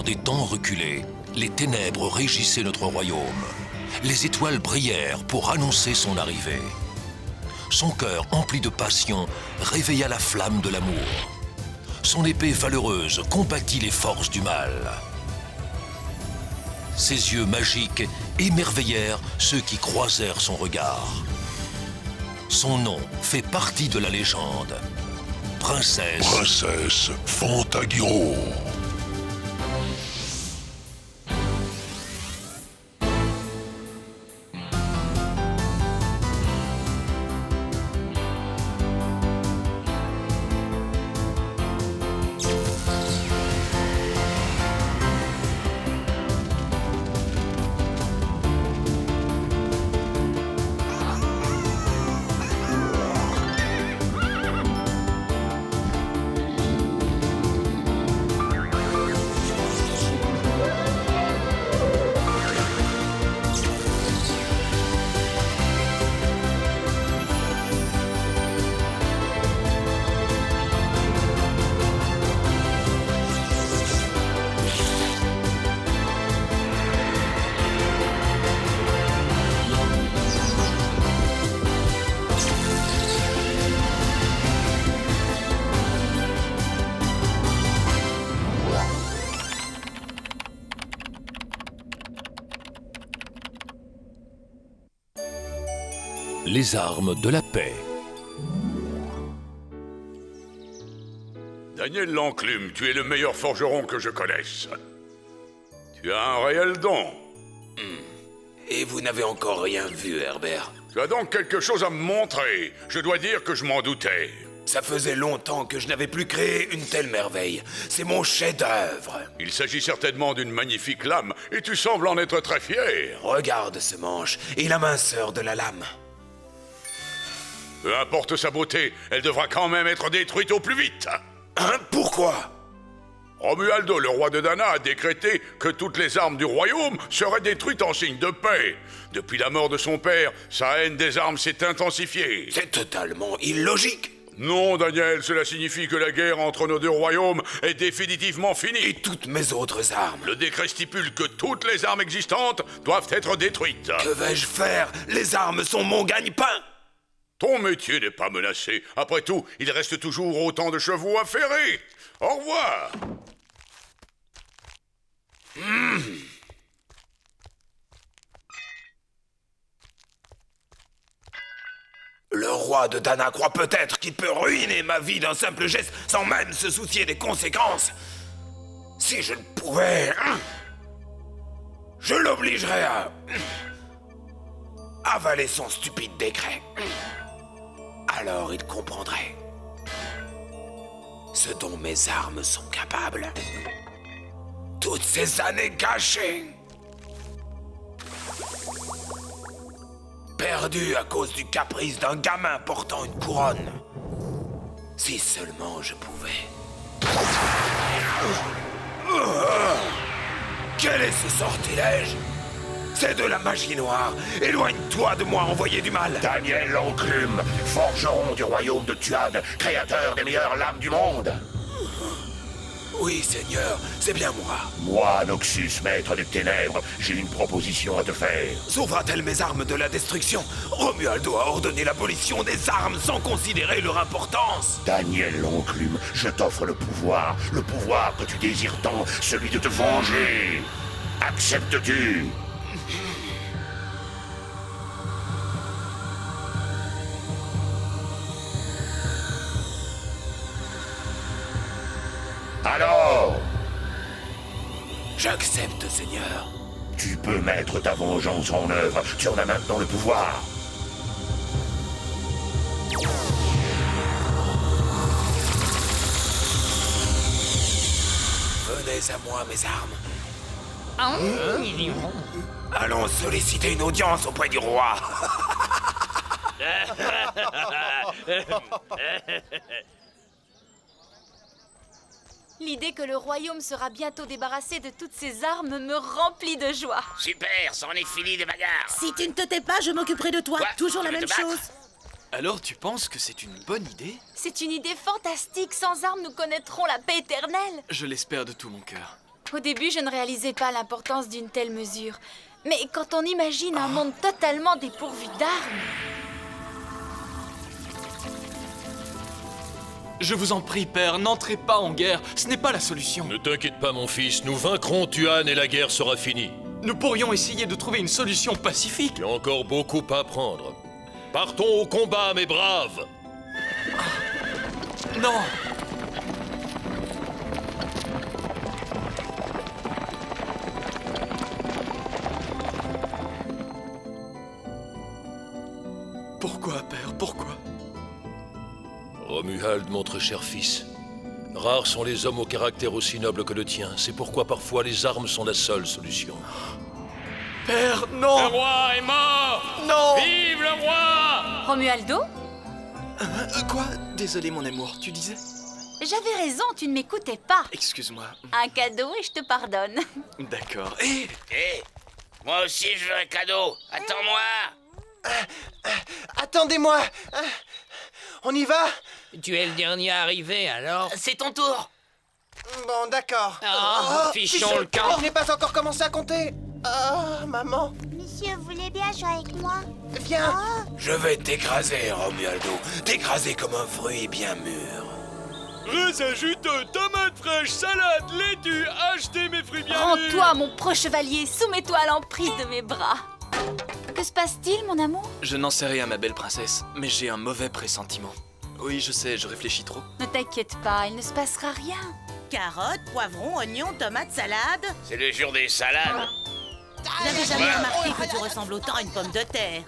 des temps reculés, les ténèbres régissaient notre royaume. Les étoiles brillèrent pour annoncer son arrivée. Son cœur empli de passion réveilla la flamme de l'amour. Son épée valeureuse combattit les forces du mal. Ses yeux magiques émerveillèrent ceux qui croisèrent son regard. Son nom fait partie de la légende. Princesse Fantagiro. Les armes de la paix. Daniel l'Enclume, tu es le meilleur forgeron que je connaisse. Tu as un réel don. Et vous n'avez encore rien vu, Herbert. Tu as donc quelque chose à me montrer. Je dois dire que je m'en doutais. Ça faisait longtemps que je n'avais plus créé une telle merveille. C'est mon chef-d'œuvre. Il s'agit certainement d'une magnifique lame, et tu sembles en être très fier. Regarde ce manche et la minceur de la lame. Peu importe sa beauté, elle devra quand même être détruite au plus vite. Hein? Pourquoi? Romualdo, le roi de Dana, a décrété que toutes les armes du royaume seraient détruites en signe de paix. Depuis la mort de son père, sa haine des armes s'est intensifiée. C'est totalement illogique. Non, Daniel, cela signifie que la guerre entre nos deux royaumes est définitivement finie. Et toutes mes autres armes. Le décret stipule que toutes les armes existantes doivent être détruites. Que vais-je faire? Les armes sont mon gagne-pain. Ton métier n'est pas menacé. Après tout, il reste toujours autant de chevaux à ferrer. Au revoir. Le roi de Dana croit peut-être qu'il peut ruiner ma vie d'un simple geste sans même se soucier des conséquences. Si je le pouvais, je l'obligerais à avaler son stupide décret. Alors il comprendrait ce dont mes armes sont capables. Toutes ces années cachées, perdues à cause du caprice d'un gamin portant une couronne. Si seulement je pouvais. Quel est ce sortilège? C'est de la magie noire. Éloigne-toi de moi, envoyé du mal. Daniel l'Enclume, forgeron du royaume de Tuad, créateur des meilleures lames du monde. Oui, Seigneur, c'est bien moi. Moi, Noxus, maître des ténèbres, j'ai une proposition à te faire. Sauvera-t-elle mes armes de la destruction? Romualdo a ordonné l'abolition des armes sans considérer leur importance. Daniel l'Enclume, je t'offre le pouvoir que tu désires tant, celui de te venger. Acceptes-tu? Alors? J'accepte, Seigneur. Tu peux mettre ta vengeance en œuvre. Tu en as maintenant le pouvoir. Venez à moi, mes armes. Allons solliciter une audience auprès du roi. L'idée que le royaume sera bientôt débarrassé de toutes ses armes me remplit de joie. Super, c'en est fini de bagarre. Si tu ne te tais pas, je m'occuperai de toi. Quoi? Toujours la Tu veux même te battre? chose. Alors tu penses que c'est une bonne idée? C'est une idée fantastique. Sans armes, nous connaîtrons la paix éternelle. Je l'espère de tout mon cœur. Au début, je ne réalisais pas l'importance d'une telle mesure. Mais quand on imagine un monde totalement dépourvu d'armes... Je vous en prie, père, n'entrez pas en guerre. Ce n'est pas la solution. Ne t'inquiète pas, mon fils. Nous vaincrons Tuan et la guerre sera finie. Nous pourrions essayer de trouver une solution pacifique. Il y a encore beaucoup à apprendre. Partons au combat, mes braves. Non. Pourquoi, père, pourquoi? Romuald, mon très cher fils. Rares sont les hommes au caractère aussi noble que le tien. C'est pourquoi parfois les armes sont la seule solution. Père, non. Le roi est mort. Non. Vive le roi! Romualdo? Quoi? Désolé, mon amour, tu disais? J'avais raison, tu ne m'écoutais pas. Excuse-moi. Un cadeau et je te pardonne. D'accord. Hé, moi aussi je veux un cadeau. Attends-moi. Attendez-moi. On y va? Tu es le dernier arrivé, alors? C'est ton tour. Bon, d'accord. Fichons le camp. Je n'ai pas encore commencé à compter. Maman, Monsieur, vous voulez bien jouer avec moi? viens. Je vais t'écraser, Romualdo. T'écraser comme un fruit bien mûr. Raisin juteux, tomates fraîches, salade, laitue, achetez mes fruits bien mûrs. Rends-toi, mon proche chevalier, soumets-toi à l'emprise de mes bras. Que se passe-t-il, mon amour? Je n'en sais rien, ma belle princesse, mais j'ai un mauvais pressentiment. Oui, je sais, je réfléchis trop. Ne t'inquiète pas, il ne se passera rien. Carottes, poivrons, oignons, tomates, salade. C'est le jour des salades. J'avais jamais remarqué que tu ressembles autant à une pomme de terre.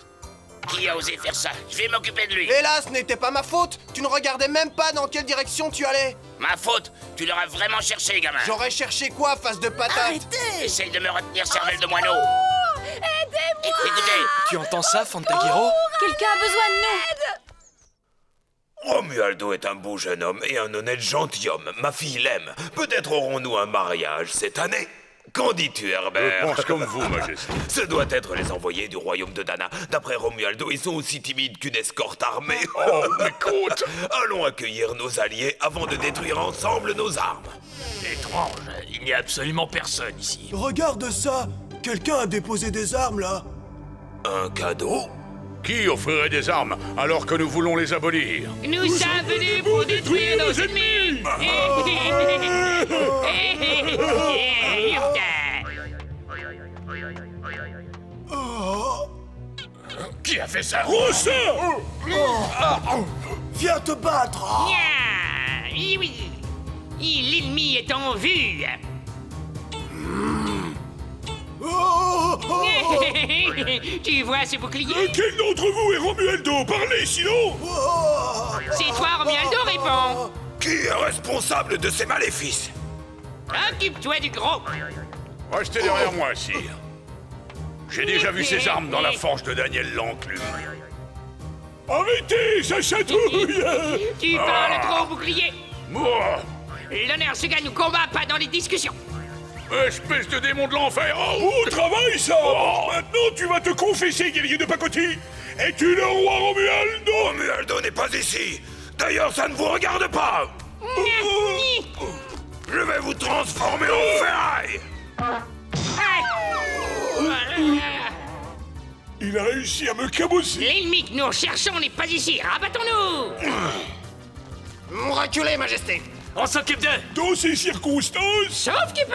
Qui a osé faire ça? Je vais m'occuper de lui. Hélas, ce n'était pas ma faute. Tu ne regardais même pas dans quelle direction tu allais. Ma faute. Tu l'auras vraiment cherché, gamin. J'aurais cherché quoi, face de patate? Arrêtez! Essaye de me retenir, cervelle de moineau. Aidez-moi! Écoutez, Tu entends ça, Fantagiro? Quelqu'un a besoin de nous! Romualdo est un beau jeune homme et un honnête gentilhomme. Ma fille l'aime. Peut-être aurons-nous un mariage cette année. Qu'en dis-tu, Herbert? Je pense comme vous, Majesté. Ce doit être les envoyés du royaume de Dana. D'après Romualdo, ils sont aussi timides qu'une escorte armée. Oh, écoute! Allons accueillir nos alliés avant de détruire ensemble nos armes. étrange. Il n'y a absolument personne ici. Regarde ça. Quelqu'un a déposé des armes, là. Un cadeau? Qui offrirait des armes alors que nous voulons les abolir? Nous sommes venus pour détruire nos ennemis. Qui a fait ça? Viens te battre. Oui, l'ennemi est en vue. Tu vois ce bouclier? Quel d'entre vous est Romualdo? Parlez, sinon. C'est toi, Romualdo, réponds. Qui est responsable de ces maléfices? Occupe-toi du gros. Restez derrière moi, sire. J'ai déjà vu ces armes dans la forge de Daniel l'Enclume. Arrêtez, ça chatouille. Tu parles trop, bouclier. Moi, L'honneur se gagne au combat, pas dans les discussions. espèce de démon de l'enfer! Au travail, ça. Maintenant, tu vas te confesser, guerrier de pacotille. Es-tu le roi Romualdo? Romualdo n'est pas ici. D'ailleurs, ça ne vous regarde pas. Je vais vous transformer en ferraille. Il a réussi à me cabosser. L'ennemi que nous recherchons n'est pas ici. Rabattons-nous. Reculez, Majesté. On s'occupe d'eux. Dans ces circonstances, Sauf qu'il peut.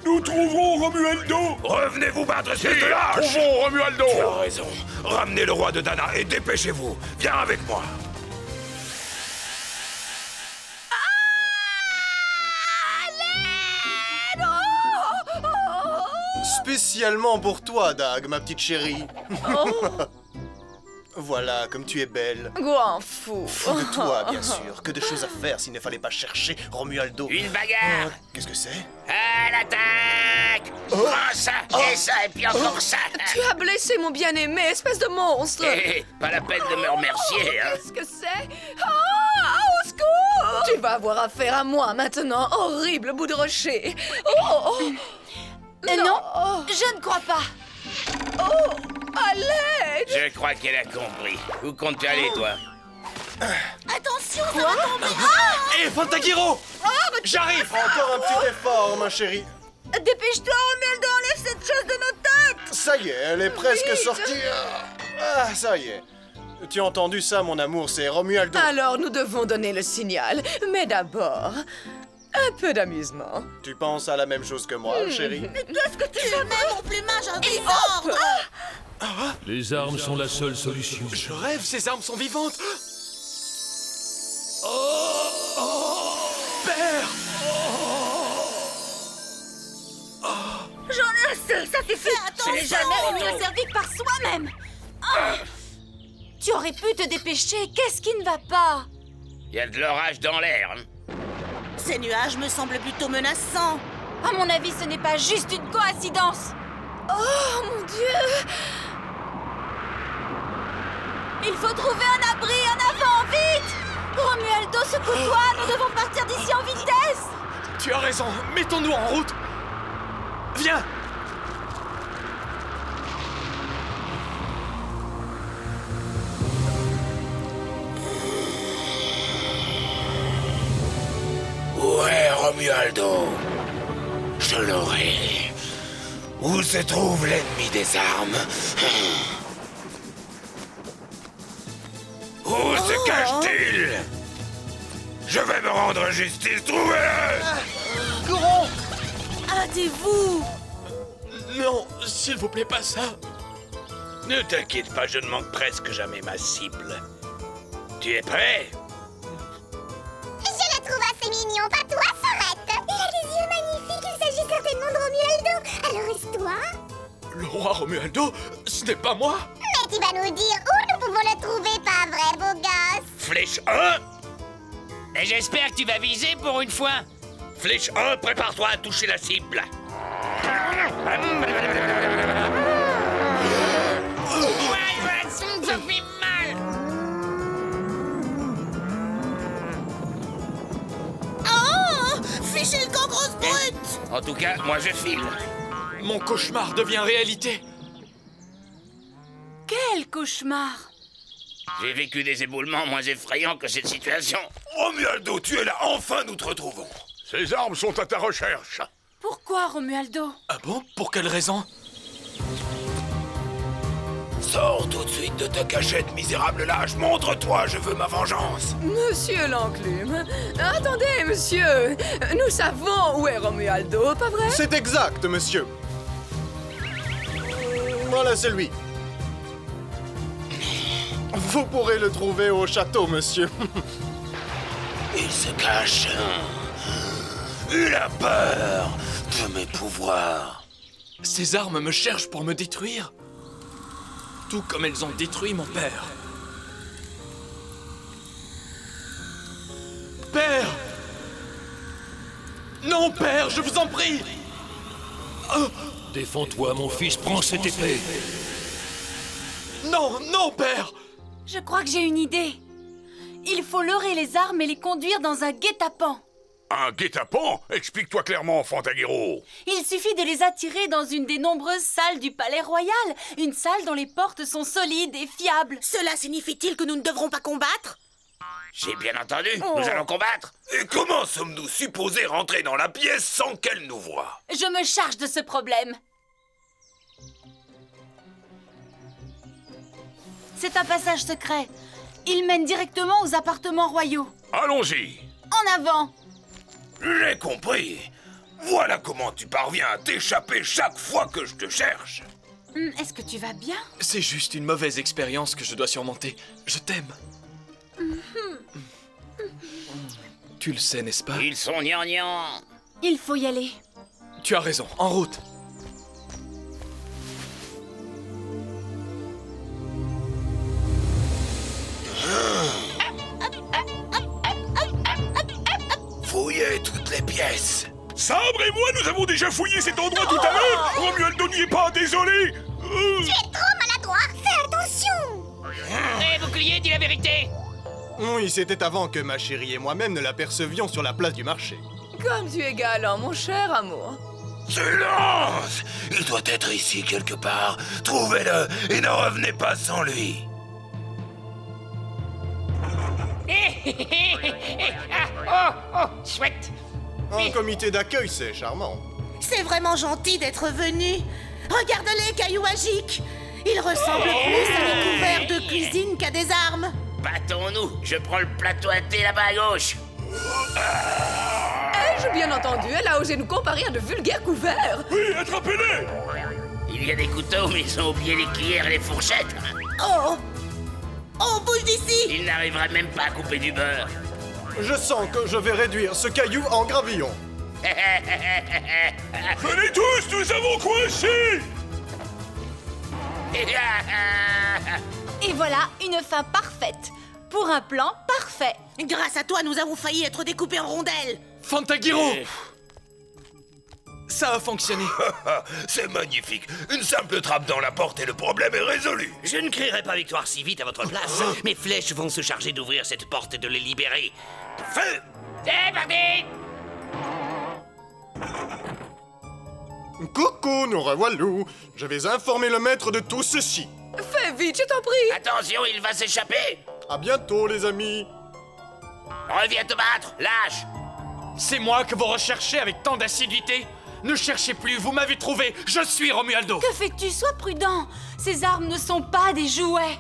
nous trouverons Romualdo. Revenez vous battre, espèce de lâche. Trouvons Romualdo! Tu as raison. Ramenez le roi de Dana et dépêchez-vous. Viens avec moi. Spécialement pour toi, Dag, ma petite chérie. Voilà, comme tu es belle. Goin fou. Fou de toi, bien sûr. Que de choses à faire s'il ne fallait pas chercher Romualdo. Une bagarre. Qu'est-ce que c'est? À l'attaque. Prends ça, et ça, et puis encore ça. Tu as blessé mon bien-aimé, espèce de monstre. Pas la peine de me remercier, hein. Qu'est-ce que c'est? Au secours! Tu vas avoir affaire à moi maintenant, horrible bout de rocher. Non, je ne crois pas. À l'aide! Je crois qu'elle a compris. Où comptes-tu aller, toi? Attention, ça va tomber. Hé, Fantagiro! J'arrive! Encore un petit effort, ma chérie. Dépêche-toi, Romualdo, enlève cette chose de nos têtes! Ça y est, elle est presque sortie. Ah, ça y est. Tu as entendu ça, mon amour, c'est Romualdo. Alors nous devons donner le signal. Mais d'abord, un peu d'amusement. Tu penses à la même chose que moi, chérie? Qu'est-ce que tu Je mets mon plumage en désordre. Les armes sont la seule solution. Je rêve, ces armes sont vivantes. Père! J'en ai assez, ça suffit. Je n'ai jamais remis le cervique par soi-même. Tu aurais pu te dépêcher, qu'est-ce qui ne va pas? Il y a de l'orage dans l'air. Ces nuages me semblent plutôt menaçants. À mon avis, ce n'est pas juste une coïncidence. Oh mon Dieu! Il faut trouver un abri, en avant, vite! Romualdo, secoue-toi, nous devons partir d'ici en vitesse! Tu as raison, mettons-nous en route. Viens! Où est Romualdo? Je l'aurai. Où se trouve l'ennemi des armes? Où se cache-t-il? Je vais me rendre justice, trouvez-le! Courons! Hâtez-vous. Non, s'il vous plaît, pas ça. Ne t'inquiète pas, je ne manque presque jamais ma cible. Tu es prêt? Je le trouve assez mignon, pas toi, Sorette. Il a des yeux magnifiques, il s'agit certainement de Romualdo. Alors est-ce toi? Le roi Romualdo, ce n'est pas moi. Mais tu vas nous dire où nous pouvons le trouver, pas vrai, beau gosse? Flèche 1! Et j'espère que tu vas viser pour une fois. Flèche 1, prépare-toi à toucher la cible. Ouais, ça me fait mal. Oh, fichez le camp, grosse brute. En tout cas, moi je file. Mon cauchemar devient réalité. Quel cauchemar! J'ai vécu des éboulements moins effrayants que cette situation. Romualdo, tu es là, enfin nous te retrouvons. Ces armes sont à ta recherche. Pourquoi, Romualdo? Ah bon? Pour quelle raison? Sors tout de suite de ta cachette, misérable lâche. Montre-toi, je veux ma vengeance. Monsieur l'enclume, attendez, monsieur. Nous savons où est Romualdo, pas vrai? C'est exact, monsieur. Voilà, c'est lui. Vous pourrez le trouver au château, monsieur. Il se cache. Il a peur de mes pouvoirs. Ces armes me cherchent pour me détruire. Tout comme elles ont détruit mon père. Père! Non, père, je vous en prie! Défends-toi, mon fils, prends cette épée. Non, non, père! Je crois que j'ai une idée. Il faut leurrer les armes et les conduire dans un guet-apens. Un guet-apens? Explique-toi clairement, Fantagiro. Il suffit de les attirer dans une des nombreuses salles du palais royal. Une salle dont les portes sont solides et fiables. Cela signifie-t-il que nous ne devrons pas combattre? J'ai bien entendu, nous allons combattre. Et comment sommes-nous supposés rentrer dans la pièce sans qu'elle nous voie? Je me charge de ce problème. C'est un passage secret. Il mène directement aux appartements royaux. Allons-y. En avant! J'ai compris. Voilà comment tu parviens à t'échapper chaque fois que je te cherche. Est-ce que tu vas bien? C'est juste une mauvaise expérience que je dois surmonter. Je t'aime. Tu le sais, n'est-ce pas? Ils sont gnangnans. Il faut y aller. Tu as raison, en route. Fouillez toutes les pièces. Sabre et moi, nous avons déjà fouillé cet endroit tout à l'heure. Romualdo n'y est pas, désolé. Tu es trop maladroit, fais attention. Hé, bouclier, dis la vérité. Oui, c'était avant que ma chérie et moi-même ne l'apercevions sur la place du marché. Comme tu es galant, mon cher amour. Silence! Il doit être ici quelque part. Trouvez-le et ne revenez pas sans lui. Chouette. Un comité d'accueil, c'est charmant. C'est vraiment gentil d'être venu. Regarde-les, cailloux magiques. Ils ressemblent plus à des couverts de cuisine qu'à des armes. Battons-nous. Je prends le plateau à thé là-bas à gauche. Ai-je bien entendu? Elle a osé nous comparer à de vulgaires couverts. Oui, attrapez-les! Il y a des couteaux, mais ils ont oublié les cuillères et les fourchettes. Oh! On bouge d'ici! Il n'arrivera même pas à couper du beurre. Je sens que je vais réduire ce caillou en gravillon. Venez tous, nous avons coincé! Et voilà une fin parfaite. Pour un plan parfait. Grâce à toi, nous avons failli être découpés en rondelles. Fantagiro! Ça a fonctionné. C'est magnifique. Une simple trappe dans la porte et le problème est résolu. Je ne crierai pas victoire si vite à votre place. Mes flèches vont se charger d'ouvrir cette porte et de les libérer. Feu! C'est parti! Coucou, nous revoilà. Je vais informer le maître de tout ceci. Fais vite, je t'en prie. Attention, il va s'échapper! À bientôt, les amis. Reviens te battre, lâche! C'est moi que vous recherchez avec tant d'assiduité. Ne cherchez plus, vous m'avez trouvé. Je suis Romualdo. Que fais-tu? Sois prudent. Ces armes ne sont pas des jouets.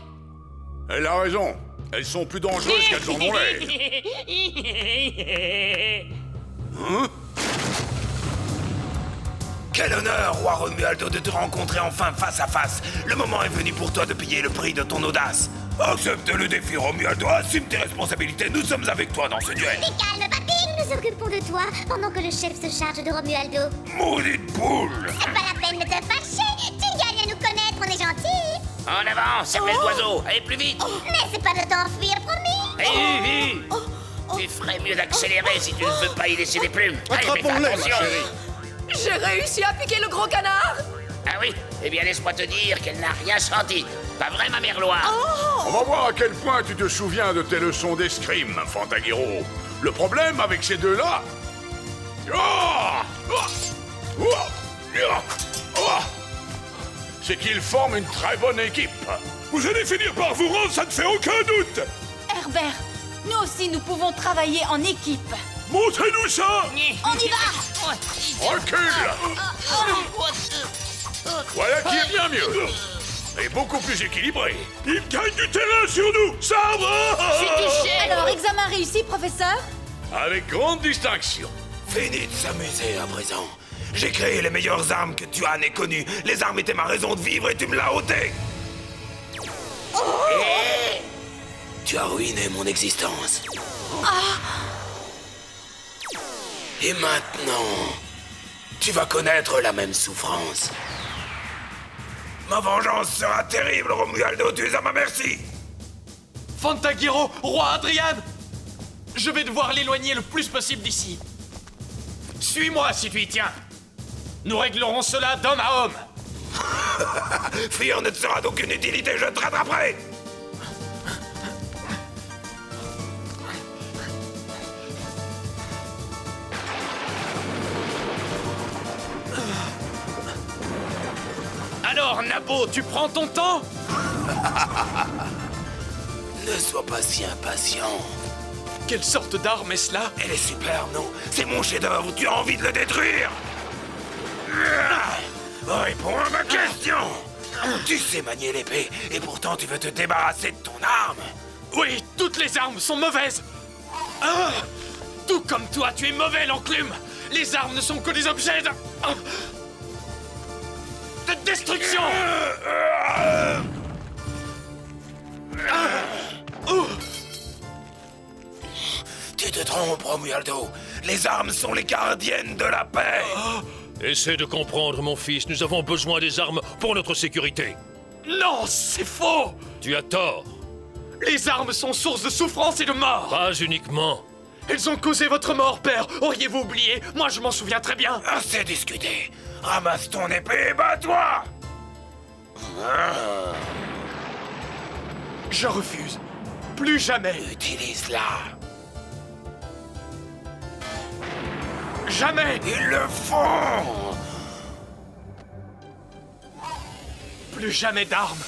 Elle a raison. Elles sont plus dangereuses qu'elles en ont l'air. Hein? Quel honneur, roi Romualdo, de te rencontrer enfin face à face. Le moment est venu pour toi de payer le prix de ton audace. Accepte le défi, Romualdo. Assume tes responsabilités. Nous sommes avec toi dans ce duel. T'es calme, papy. Nous nous occupons de toi pendant que le chef se charge de Romualdo. Maudite boule! C'est pas la peine de te fâcher. Tu gagnes à nous connaître, on est gentils. En avant, cervelle d'oiseau! Allez plus vite! Mais c'est pas de t'enfuir, promis. Tu ferais mieux d'accélérer si tu ne veux pas y laisser des plumes. Allez, fais Attrapons-les, ma attention! chérie. J'ai réussi à piquer le gros canard. Ah oui? Eh bien, laisse-moi te dire qu'elle n'a rien senti. Pas vrai, ma mère Loire? On va voir à quel point tu te souviens de tes leçons d'escrime, Fantagiro. Le problème avec ces deux-là... c'est qu'ils forment une très bonne équipe. Vous allez finir par vous rendre, ça ne fait aucun doute! Herbert, nous aussi nous pouvons travailler en équipe. Montrez-nous ça! On y va! Recule! Voilà qui est bien mieux. Et beaucoup plus équilibré. Il gagne du terrain sur nous! Sabre! Alors, examen réussi, professeur? Avec grande distinction. Fini de s'amuser à présent. J'ai créé les meilleures armes que tu as connues. Les armes étaient ma raison de vivre et tu me l'as ôté. Tu as ruiné mon existence. Et maintenant, tu vas connaître la même souffrance. Ma vengeance sera terrible, Romualdo, tu es à ma merci. Fantagiro, roi Adrian! Je vais devoir l'éloigner le plus possible d'ici. Suis-moi si tu y tiens. Nous réglerons cela d'homme à homme. Fuir ne te sera d'aucune utilité, je te rattraperai. Alors, Nabo, tu prends ton temps? Ne sois pas si impatient. Quelle sorte d'arme est-ce là? Elle est superbe, non? C'est mon chef-d'œuvre, tu as envie de le détruire? Réponds à ma question! Tu sais manier l'épée, et pourtant tu veux te débarrasser de ton arme? Oui, toutes les armes sont mauvaises. Ah, tout comme toi, tu es mauvais, l'enclume. Les armes ne sont que des objets de destruction. Tu te trompes, Romualdo. Les armes sont les gardiennes de la paix. Essaie de comprendre, mon fils. Nous avons besoin des armes pour notre sécurité. Non, c'est faux. Tu as tort. Les armes sont source de souffrance et de mort. Pas uniquement. Elles ont causé votre mort, père. Auriez-vous oublié? Moi, je m'en souviens très bien. Assez discuté. Ramasse ton épée et bats-toi. Je refuse. Plus jamais. Utilise-la. Jamais. Ils le font. Plus jamais d'armes.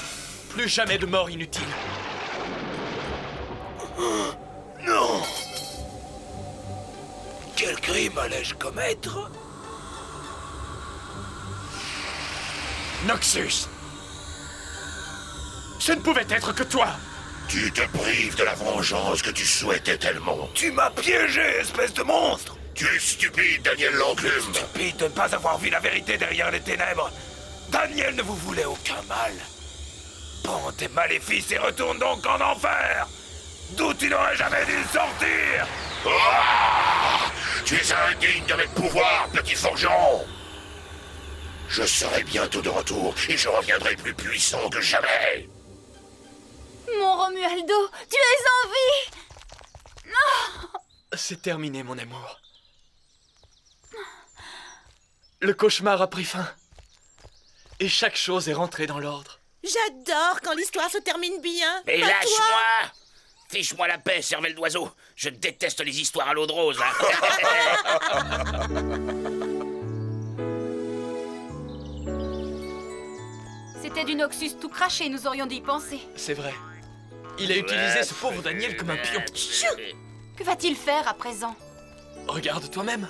Plus jamais de mort inutile. Non. Quel crime allais-je commettre? Noxus! Ce ne pouvait être que toi! Tu te prives de la vengeance que tu souhaitais tellement. Tu m'as piégé, espèce de monstre! Tu es stupide, Daniel l'enclume. Stupide de ne pas avoir vu la vérité derrière les ténèbres. Daniel ne vous voulait aucun mal. Prends tes maléfices et retourne donc en enfer, d'où tu n'aurais jamais dû sortir. Tu es indigne de mes pouvoirs, petit forgeron. Je serai bientôt de retour et je reviendrai plus puissant que jamais. Mon Romualdo, tu es en vie! Non! C'est terminé, mon amour. Le cauchemar a pris fin. Et chaque chose est rentrée dans l'ordre. J'adore quand l'histoire se termine bien. Et Pas toi. lâche-moi! Fiche-moi la paix, cervelle d'oiseau. Je déteste les histoires à l'eau de rose. C'était du Noxus tout craché, nous aurions dû y penser. C'est vrai. Il a utilisé ce pauvre Daniel comme un pion. Que va-t-il faire à présent? Regarde toi-même.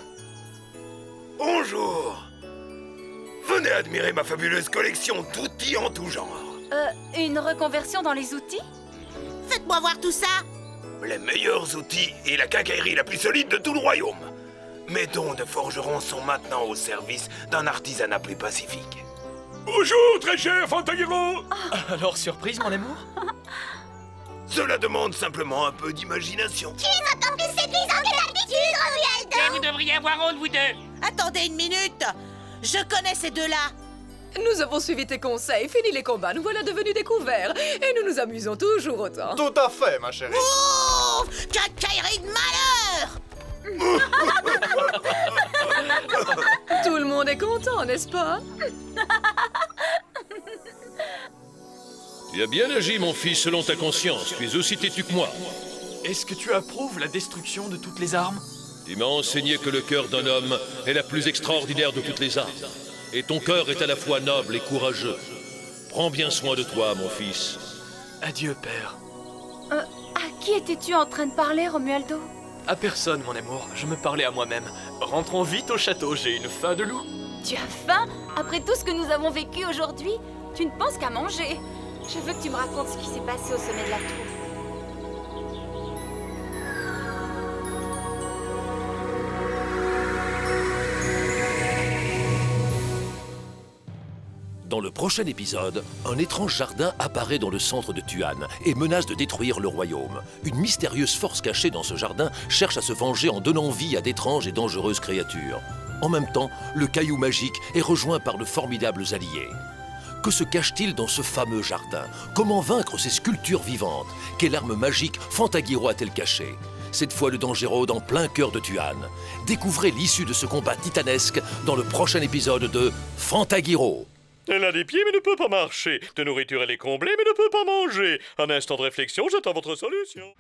Bonjour. Venez admirer ma fabuleuse collection d'outils en tout genre. Une reconversion dans les outils? Faites-moi voir tout ça. Les meilleurs outils et la quincaillerie la plus solide de tout le royaume. Mes dons de forgeron sont maintenant au service d'un artisanat plus pacifique. Bonjour, très cher Fantaguero. Alors, surprise, mon amour? Cela demande simplement un peu d'imagination. Tu es encore plus séduisant que d'habitude, Romualdo. Et vous devriez avoir honte, vous deux. Attendez une minute. Je connais ces deux-là. Nous avons suivi tes conseils, fini les combats, nous voilà devenus découverts. Et nous nous amusons toujours autant. Tout à fait, ma chérie. Oh, quincaillerie de malheur. Tout le monde est content, n'est-ce pas? Tu as bien agi, mon fils, selon ta conscience. Tu es aussi têtu que moi. Est-ce que tu approuves la destruction de toutes les armes? Tu m'as enseigné que le cœur d'un homme est la plus extraordinaire de toutes les armes. Et ton cœur est à la fois noble et courageux. Prends bien soin de toi, mon fils. Adieu, père. À qui étais-tu en train de parler, Romualdo? À personne, mon amour. Je me parlais à moi-même. Rentrons vite au château, j'ai une faim de loup. Tu as faim? Après tout ce que nous avons vécu aujourd'hui, tu ne penses qu'à manger. Je veux que tu me racontes ce qui s'est passé au sommet de la tour. Dans le prochain épisode, un étrange jardin apparaît dans le centre de Tuan et menace de détruire le royaume. Une mystérieuse force cachée dans ce jardin cherche à se venger en donnant vie à d'étranges et dangereuses créatures. En même temps, le caillou magique est rejoint par de formidables alliés. Que se cache-t-il dans ce fameux jardin? Comment vaincre ces sculptures vivantes? Quelle arme magique Fantaguero a-t-elle cachée? Cette fois le danger rôde en plein cœur de Tuan. Découvrez l'issue de ce combat titanesque dans le prochain épisode de Fantaguero. Elle a des pieds mais ne peut pas marcher. De nourriture elle est comblée mais ne peut pas manger. Un instant de réflexion, j'attends votre solution.